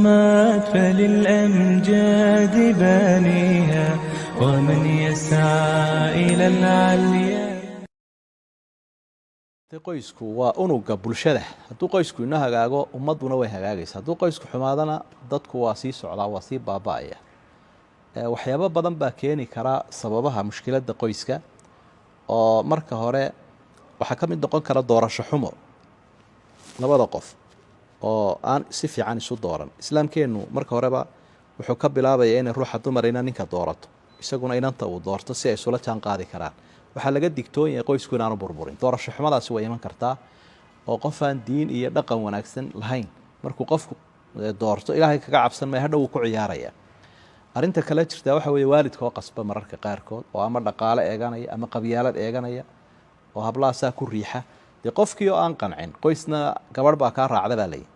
صمت فللأمجاد بانيها ومن يسعى إلى العليا. qoysku waa unuga bulshada haduu qoysku ina hagaago ummaduna way hagaagaysaa haduu qoysku xumaadana dadku waa sii socdaa waa sii baabaaya waxyaabo badan baa keeni kara sababaha mushkilada qoyska oo marka hore waxa ka mid noqon kara doorasho xumo labada qof oo aan si fiican isu dooran islaamkeenu marka horeba wuxuu ka bilaabayaa in ruuxa dumarina ninka doorato isaguna inanta uu doorto si ay isula jaan qaadi karaan waxa laga digtoon yahay qoysku inaanu burburin doorasho xumadaasi way iman kartaa oo qof aan diin iyo dhaqan wanaagsan lahayn markuu qofku doorto ilaahay kaga cabsan ma hadhow ku ciyaaraya arinta kale jirta waxa weeye waalidka oo qasba mararka qaarkood oo ama dhaqaale eeganaya ama qabyaalad eeganaya oo hablaasa ku riixa qofkii oo aan qancin qoysna gabadh baa ka raacda baa leeyahay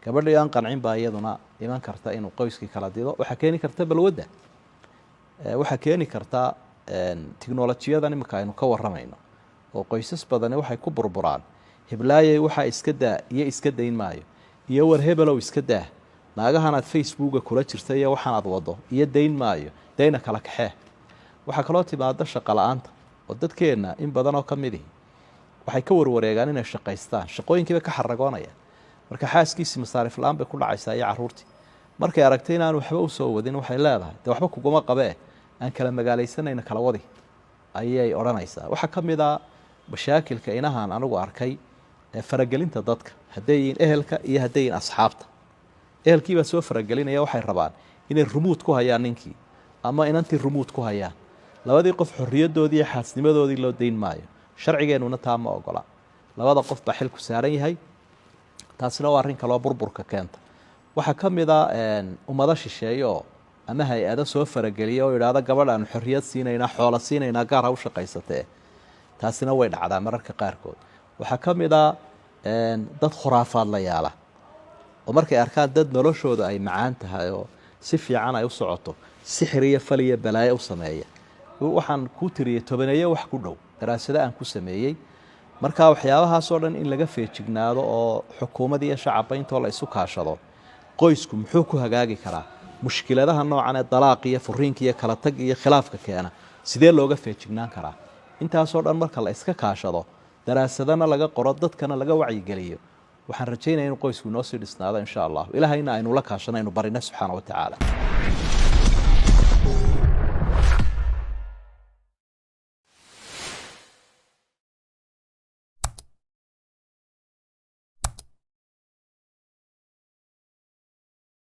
gabadhii aan qancin baa iyaduna iman karta inuu qoyskii kala dido waxa keeni karta balwada waxa keeni karta tiknoolajiyada imika aynu ka waramayno oo qoysas badan waxay ku burburaan heblaayay waxa iska daa iyo iska dayn maayo iyo war hebelow iska daa naagahanaad facebooka kula jirta iyo waxaanaad wado iyo dayn maayo dayna kala kaxee waxa kaloo timaada shaqo la'aanta oo dadkeena in badan oo ka mid ah waxay ka warwareegaan inay shaqaystaan shaqooyinkiiba ka xaragoonaya marka xaaskiisi masaarif la'aan bay ku dhacaysaa iyo caruurtii markay aragtay inaan waxba u soo wadin waxay leedahay waxba kuguma qabee aan kala magaalaysanayna kala wadi ayay oranaysaa waxa kamid ah mashaakilka inahan anigu arkay faragelinta dadka hadeeyeen ehelka iyo hadeeyeen asxaabta ehelkiiba soo faragelinaya waxay rabaan inay remote ku hayaan ninkii ama inantii remote ku hayaan labadii qof xorriyadoodii iyo xaasnimadoodii loo deyn maayo sharcigeenuna taa ma ogola labada qof baa xil ku saaran yahay taasina waa arrin kale oo burburka keenta waxa kamid ah ummado shisheeyo ama hay-ada soo farageliya oo yiraahdo gabadhaan xorriyad siinayna xoolo siinayna gaar ah u shaqaysatay taasina way dhacdaa mararka qaarkood waxa kamid ah dad khuraafaad la yaala oo markay arkaan dad noloshooda ay macaan tahay oo si fiican ay u socoto sixir iyo fal iyo balaayo u sameeya waxaan ku tiriyay tobaneeyo wax ku dhow daraasada aan ku sameeyay marka waxyaabahaas oo dhan in laga feejignaado oo xukuumadda iyo shacabka intoo la isu kaashado qoysku muxuu ku hagaagi karaa mushkiladaha noocan ee dalaaq iyo furiinka iyo kala tag iyo khilaafka keena sidee looga feejignaan karaa intaas oo dhan marka la iska kaashado daraasadana laga qoro dadkana laga wacyi geliyo waxaan rajaynayaa in qoysku noo sii dhisnaado insha Allah ilaahayna aynu la kaashanayno barina subhanahu wa ta'ala